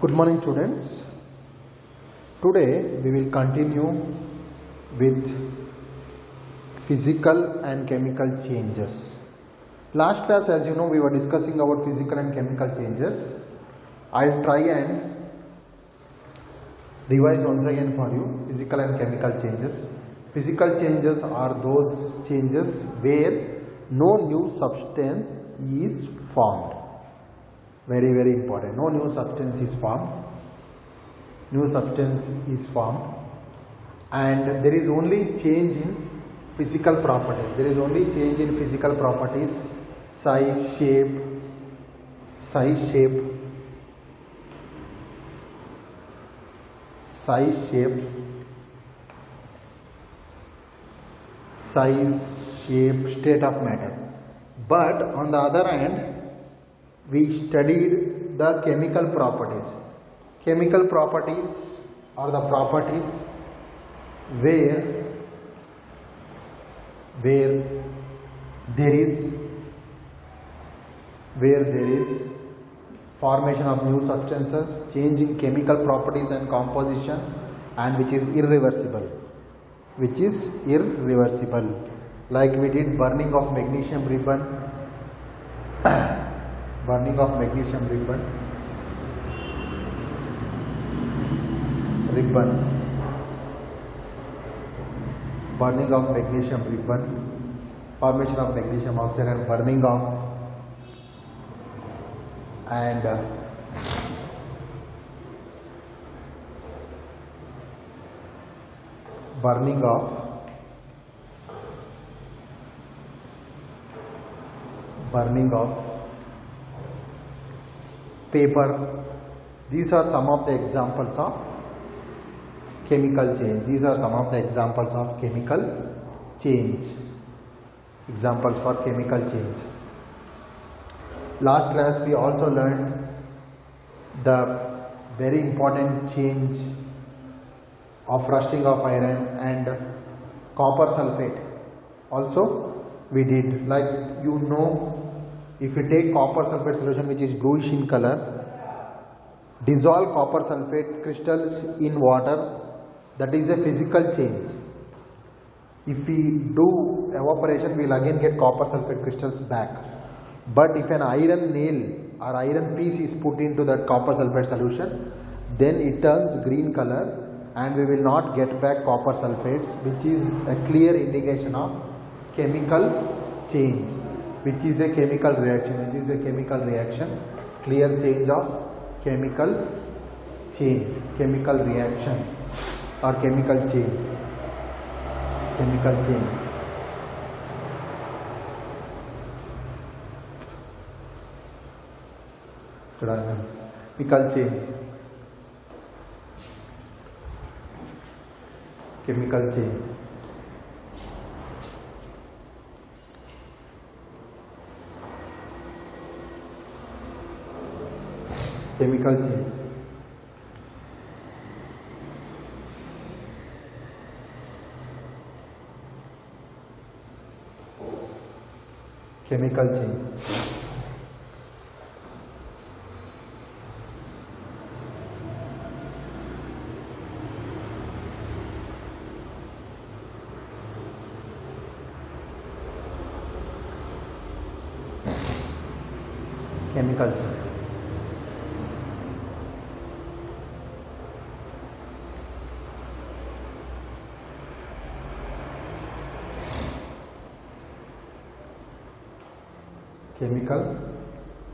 Good morning, students. Today we will continue with physical and chemical changes. Last class, as you know, we were discussing about physical and chemical changes. I'll try and revise once again for you physical and chemical changes. Physical changes are those changes where no new substance is formed. Very, very important. No new substance is formed. New substance is formed, and there is only change in physical properties. There is only change in physical properties: size, shape, size, shape, size, shape, size, shape, state of matter. But on the other hand, we studied the chemical properties. Chemical properties are the properties where there is formation of new substances, change in chemical properties and composition, and which is irreversible. Like we did burning of magnesium ribbon. Burning of magnesium ribbon, burning of magnesium ribbon, formation of magnesium oxide, and burning of paper. These are some of the examples of chemical change. Examples for chemical change. Last class we also learned the very important change of rusting of iron and copper sulfate. Also we did, like you know, if you take copper sulfate solution which is bluish in color, dissolve copper sulfate crystals in water, that is a physical change. If we do evaporation, we will again get copper sulfate crystals back. But if an iron nail or iron piece is put into that copper sulfate solution, then it turns green color and we will not get back copper sulfates, which is a clear indication of chemical change. Which is a chemical reaction, clear change of chemical reaction or chemical change. Chemical change.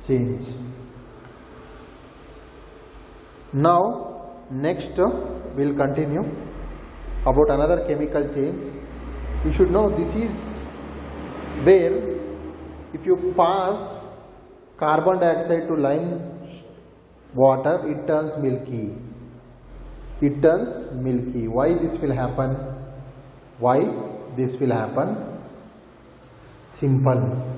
Change. Now next we'll continue about another chemical change. You should know this is where if you pass carbon dioxide to lime water, it turns milky. Why this will happen? Simple.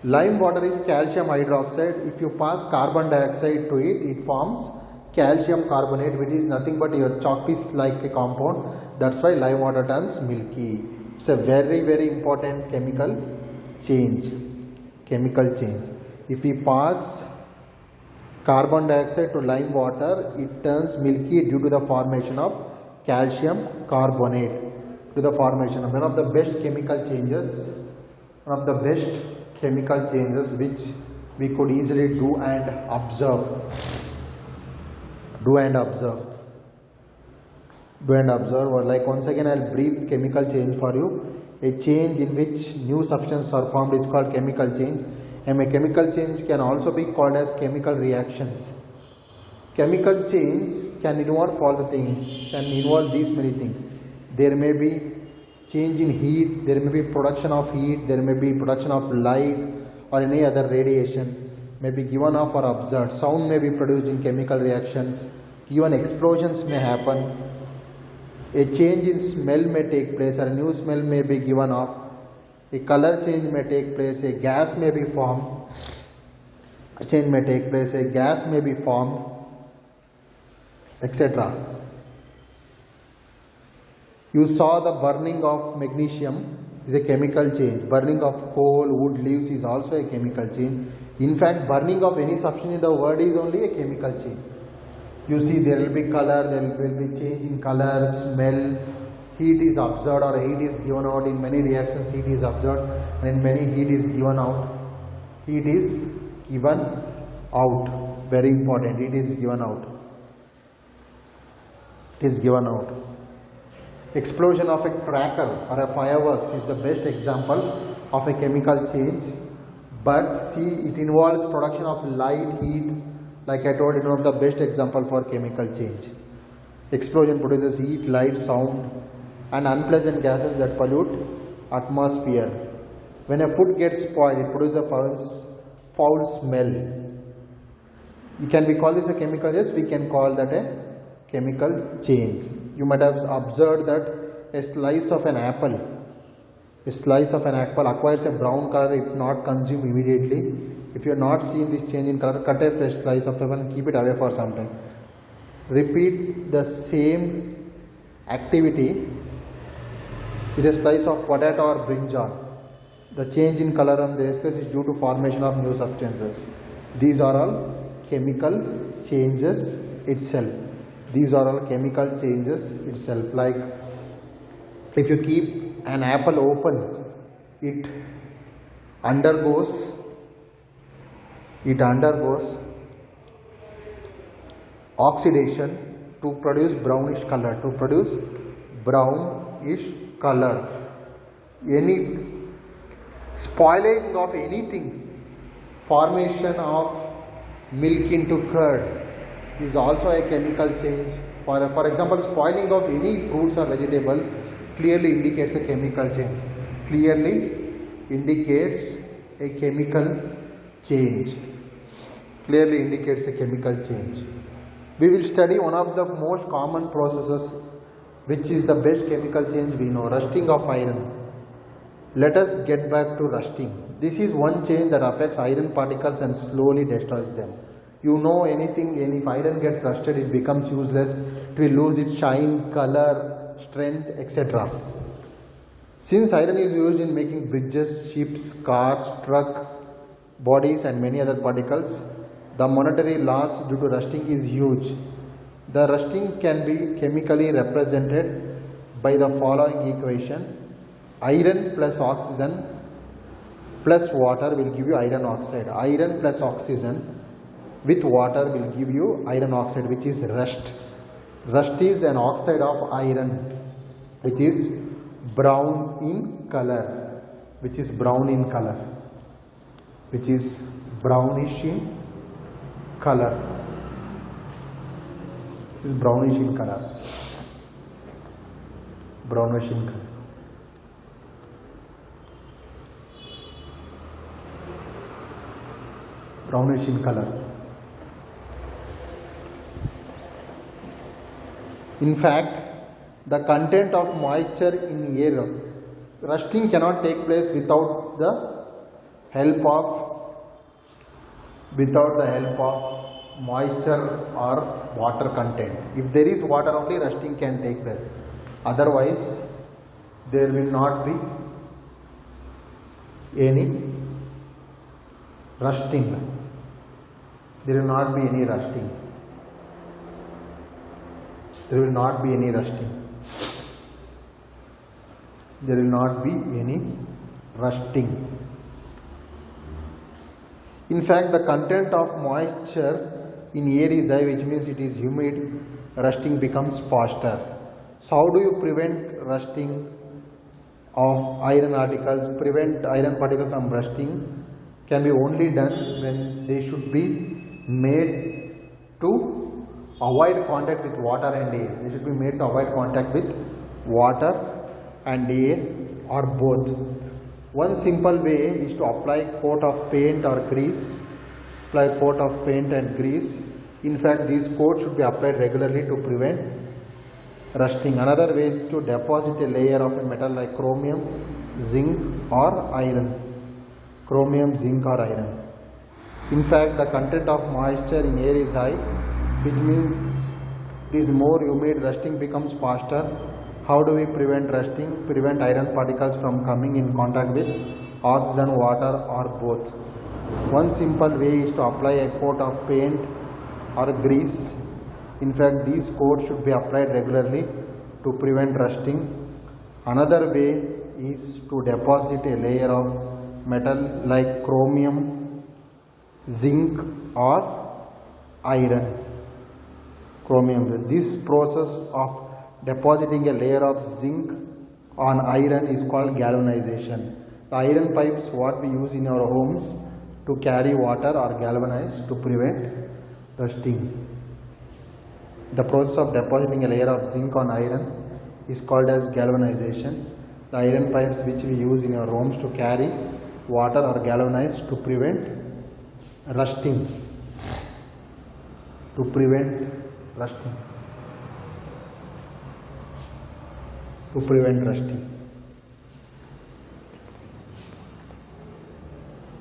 Lime water is calcium hydroxide. If you pass carbon dioxide to it, it forms calcium carbonate, which is nothing but your chalk piece like a compound. That's why lime water turns milky. It's a very, very important chemical change. If we pass carbon dioxide to lime water, it turns milky due to the formation of calcium carbonate. To the formation of one of the best chemical changes, which we could easily do and observe. Or like once again I'll brief chemical change for you. A change in which new substances are formed is called chemical change, and a chemical change can also be called as chemical reactions. Chemical change can involve these many things. There may be change in heat, there may be production of heat, there may be production of light or any other radiation, may be given off or observed. Sound may be produced in chemical reactions, even explosions may happen. A change in smell may take place, or a new smell may be given off. A color change may take place, a gas may be formed. Etc. You saw the burning of magnesium is a chemical change. Burning of coal, wood, leaves is also a chemical change. In fact, burning of any substance in the world is only a chemical change. You see, there will be color, there will be change in color, smell, heat is observed or heat is given out. In many reactions heat is observed, and in many heat is given out. Very important, it is given out. Explosion of a cracker or a fireworks is the best example of a chemical change. But see, it involves production of light, heat. Like I told you, one of the best example for chemical change. Explosion produces heat, light, sound and unpleasant gases that pollute atmosphere. When a food gets spoiled, it produces a foul smell. Can we call this a chemical? Yes, we can call that a chemical change. You might have observed that a slice of an apple acquires a brown color if not consumed immediately. If you have not seen this change in color, cut a fresh slice of apple and keep it away for some time. Repeat the same activity with a slice of potato or brinjal. The change in color on the case is due to formation of new substances. These are all chemical changes itself. Like if you keep an apple open, it undergoes oxidation to produce brownish color. Any spoilage of anything, formation of milk into curd is also a chemical change. For example, spoiling of any fruits or vegetables clearly indicates a chemical change. We will study one of the most common processes, which is the best chemical change we know, rusting of iron. Let us get back to rusting. This is one change that affects iron particles and slowly destroys them. You know anything, if iron gets rusted, it becomes useless, it will lose its shine, color, strength, etc. Since iron is used in making bridges, ships, cars, truck, bodies and many other particles, the monetary loss due to rusting is huge. The rusting can be chemically represented by the following equation. Iron plus oxygen plus water will give you iron oxide. Iron plus oxygen with water will give you iron oxide, which is rust. Rust is an oxide of iron which is brown in color, which is brownish in color. In fact, the content of moisture in air, rusting cannot take place without the help of moisture or water content. If there is water only, rusting can take place. Otherwise, there will not be any rusting. There will not be any rusting. There will not be any rusting. There will not be any rusting. In fact, the content of moisture in air is high, which means it is humid. Rusting becomes faster. So how do you prevent rusting of iron articles? Prevent iron particles from rusting can be only done when they should be made to avoid contact with water and air. They should be made to avoid contact with water and air or both. One simple way is to apply coat of paint or grease. Apply coat of paint and grease. In fact, these coats should be applied regularly to prevent rusting. Another way is to deposit a layer of a metal like chromium, zinc or iron. Chromium, zinc or iron. In fact, the content of moisture in air is high, which means it is more humid, rusting becomes faster. How do we prevent rusting? Prevent iron particles from coming in contact with oxygen, water or both. One simple way is to apply a coat of paint or grease. In fact, these coats should be applied regularly to prevent rusting. Another way is to deposit a layer of metal like chromium, zinc or iron. Chromium. This process of depositing a layer of zinc on iron is called galvanization. The iron pipes what we use in our homes to carry water are galvanized to prevent rusting. The process of depositing a layer of zinc on iron is called as galvanization. The iron pipes which we use in our homes to carry water are galvanized to prevent rusting. To prevent rusting. To prevent rusting.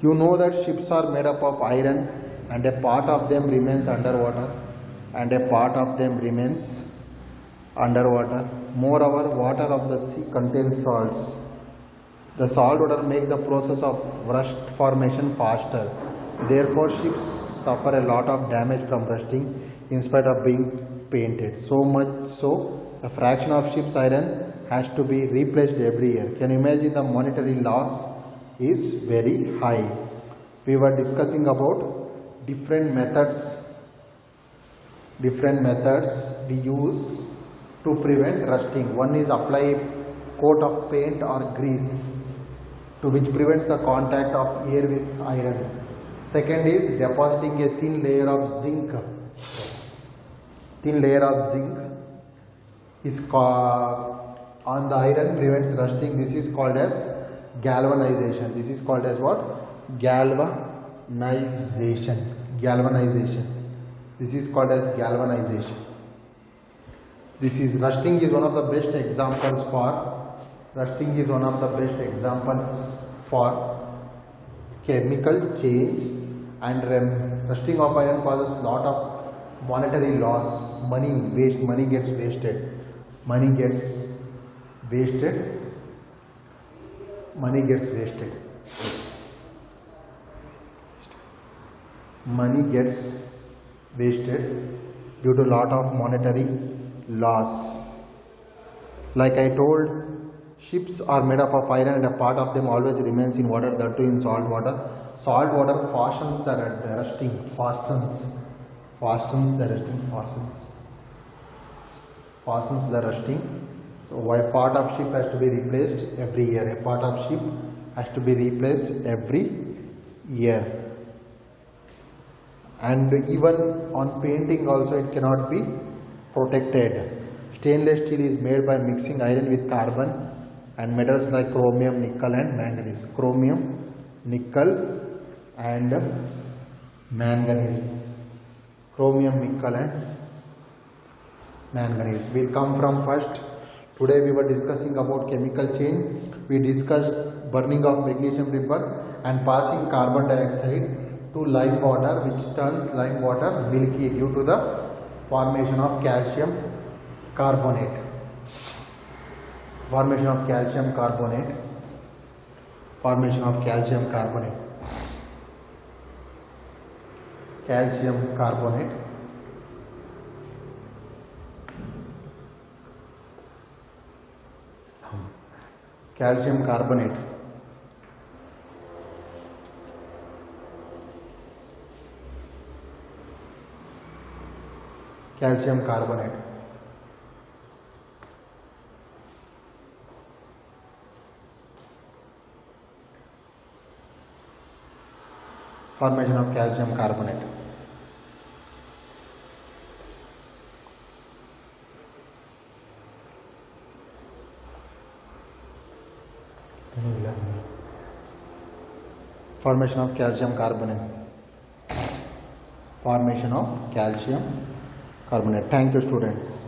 You know that ships are made up of iron and a part of them remains underwater and a part of them remains underwater. Moreover, water of the sea contains salts. The salt water makes the process of rust formation faster. Therefore, ships suffer a lot of damage from rusting in spite of being painted. So much so, the fraction of ship's iron has to be replaced every year. Can you imagine the monetary loss is very high. We were discussing about different methods we use to prevent rusting. One is apply a coat of paint or grease to which prevents the contact of air with iron. Second is depositing a thin layer of zinc. Thin layer of zinc is on the iron prevents rusting. This is called as galvanization. This is called as what? Galvanization. Galvanization. This is called as galvanization. This is rusting is one of the best examples for chemical change, and rusting of iron causes lot of monetary loss. Money gets wasted. Money gets wasted due to lot of monetary loss. Like I told, ships are made up of iron and a part of them always remains in water, that too in salt water. Salt water fastens the rusting, fastens the rusting. So why part of ship has to be replaced every year. A part of ship has to be replaced every year. And even on painting also it cannot be protected. Stainless steel is made by mixing iron with carbon and metals like chromium, nickel and manganese. Chromium, nickel and manganese. Chromium, nickel and manganese. We'll come from first. Today we were discussing about chemical change. We discussed burning of magnesium vapor and passing carbon dioxide to lime water, which turns lime water milky due to the formation of calcium carbonate. Formation of calcium carbonate. calcium carbonate, calcium carbonate, calcium carbonate, formation of calcium carbonate. Formation of calcium carbonate. Formation of calcium carbonate. Thank you, students.